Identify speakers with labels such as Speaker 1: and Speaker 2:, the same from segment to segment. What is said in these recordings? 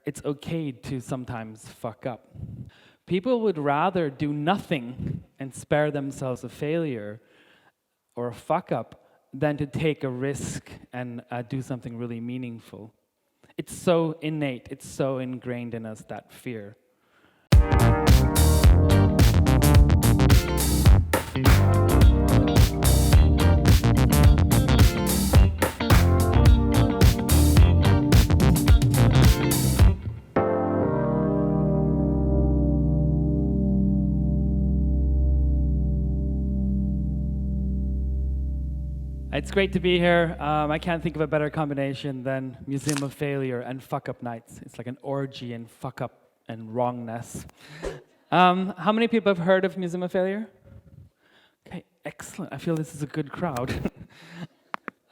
Speaker 1: it's okay to sometimes fuck up. People would rather do nothing and spare themselves a failure or a fuck up than to take a risk and do something really meaningful. It's so innate, it's so ingrained in us, that fear. It's great to be here. I can't think of a better combination than Museum of Failure and Fuckup nights. It's like an orgy in fuck up and wrongness. How many people have heard of Museum of Failure? Okay, excellent. I feel this is a good crowd.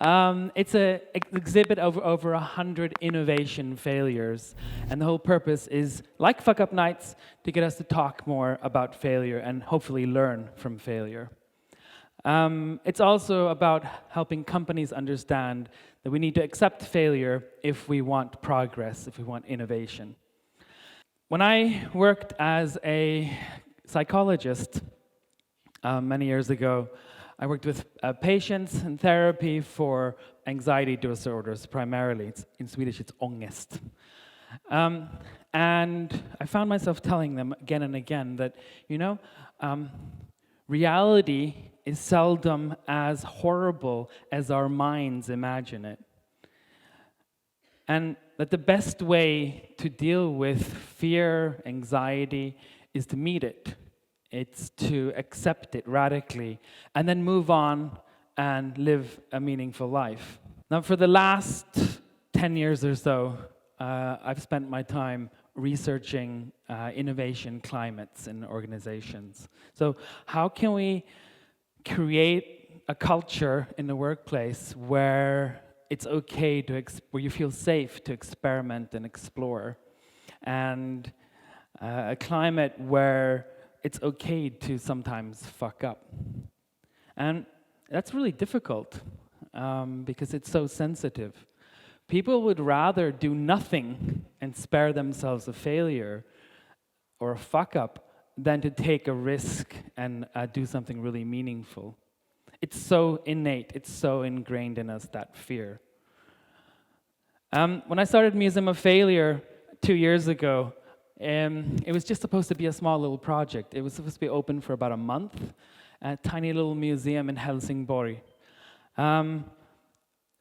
Speaker 1: It's an exhibit of over 100 innovation failures. And the whole purpose is, like Fuckup nights, to get us to talk more about failure and hopefully learn from failure. It's also about helping companies understand that we need to accept failure if we want progress, if we want innovation. When I worked as a psychologist many years ago, I worked with patients in therapy for anxiety disorders primarily. In Swedish, it's ångest. And I found myself telling them again and again that, reality is seldom as horrible as our minds imagine it. And that the best way to deal with fear, anxiety, is to meet it. It's to accept it radically and then move on and live a meaningful life. Now, for the last 10 years or so, I've spent my time researching innovation climates in organizations. So how can we create a culture in the workplace where it's okay to where you feel safe to experiment and explore, and a climate where it's okay to sometimes fuck up. And that's really difficult because it's so sensitive. People would rather do nothing and spare themselves a failure or a fuck up than to take a risk and do something really meaningful. It's so innate, it's so ingrained in us, that fear. When I started Museum of Failure 2 years ago, it was just supposed to be a small little project. It was supposed to be open for about a month, a tiny little museum in Helsingborg. The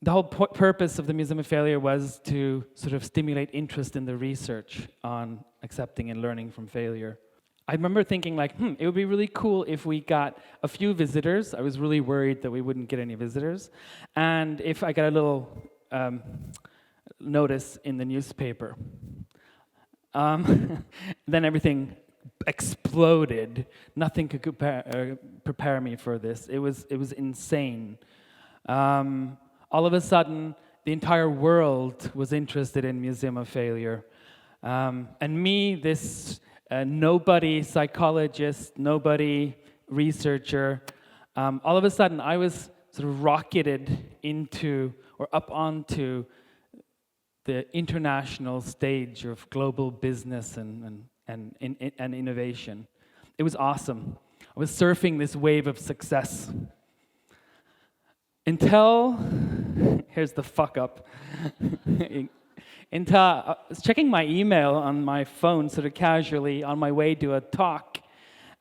Speaker 1: whole purpose of the Museum of Failure was to sort of stimulate interest in the research on accepting and learning from failure. I remember thinking it would be really cool if we got a few visitors. I was really worried that we wouldn't get any visitors. And if I got a little notice in the newspaper. Then everything exploded. Nothing could prepare me for this. It was insane. All of a sudden, the entire world was interested in Museum of Failure. And me, this nobody psychologist, nobody researcher, all of a sudden I was sort of rocketed into or up onto the international stage of global business and innovation. It was awesome. I was surfing this wave of success. Until, here's the fuck up. Until I was checking my email on my phone sort of casually on my way to a talk.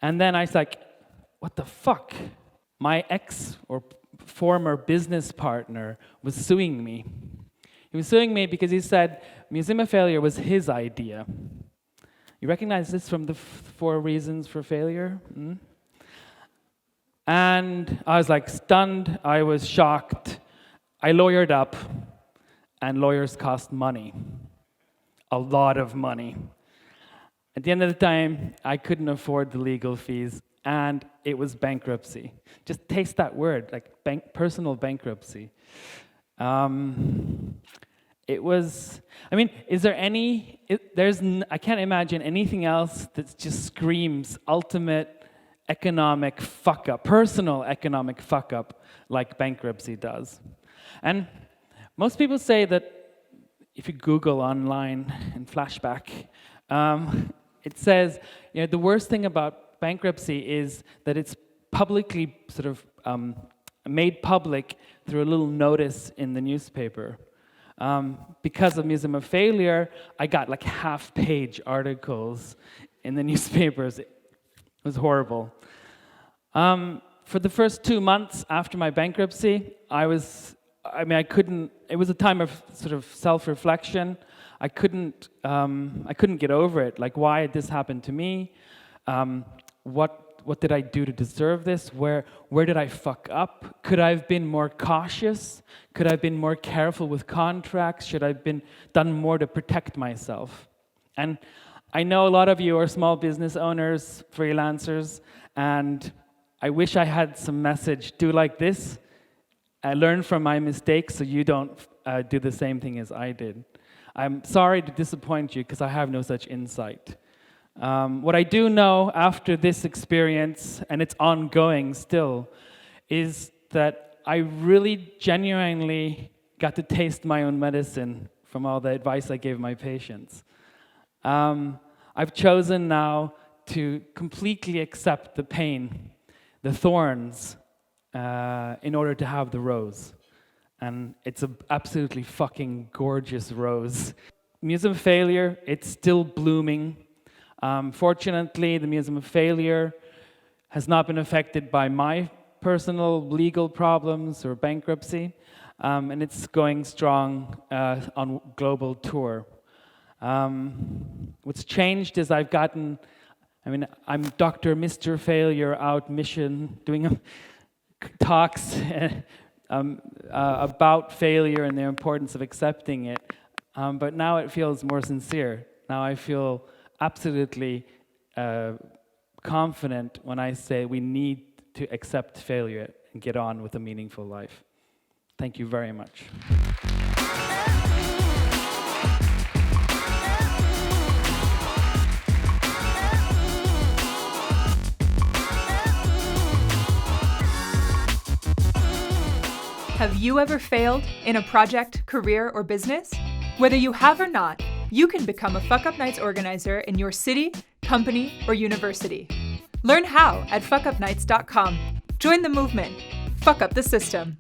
Speaker 1: And then I was like, what the fuck? My ex or former business partner was suing me. He was suing me because he said Museum of Failure was his idea. You recognize this from the 4 reasons for failure? And I was like stunned, I was shocked. I lawyered up, and lawyers cost money. A lot of money. At the end of the time, I couldn't afford the legal fees, and it was bankruptcy. Just taste that word, like personal bankruptcy. It was, is there I can't imagine anything else that just screams ultimate economic fuck up, personal economic fuck up, like bankruptcy does. And most people say that if you Google online in flashback, it says, the worst thing about bankruptcy is that it's publicly sort of made public through a little notice in the newspaper. Because of Museum of Failure, I got like half-page articles in the newspapers. It was horrible. For the first 2 months after my bankruptcy, I couldn't, it was a time of sort of self-reflection. I couldn't get over it. Like, why had this happened to me? What did I do to deserve this? Where did I fuck up? Could I have been more cautious? Could I have been more careful with contracts? Should I have done more to protect myself? And I know a lot of you are small business owners, freelancers, and I wish I had some message. Do like this. Learn from my mistakes so you don't do the same thing as I did. I'm sorry to disappoint you because I have no such insight. What I do know after this experience, and it's ongoing still, is that I really genuinely got to taste my own medicine from all the advice I gave my patients. I've chosen now to completely accept the pain, the thorns, in order to have the rose. And it's an absolutely fucking gorgeous rose. Museum of Failure, it's still blooming. Fortunately, the Museum of Failure has not been affected by my personal legal problems or bankruptcy, and it's going strong on global tour. What's changed is I'm Dr. Mr. Failure out mission, doing talks about failure and the importance of accepting it, but now it feels more sincere. Now I feel absolutely confident when I say we need to accept failure and get on with a meaningful life. Thank you very much.
Speaker 2: Have you ever failed in a project, career, or business? Whether you have or not, you can become a Fuckup Nights organizer in your city, company, or university. Learn how at fuckupnights.com. Join the movement. Fuck up the system.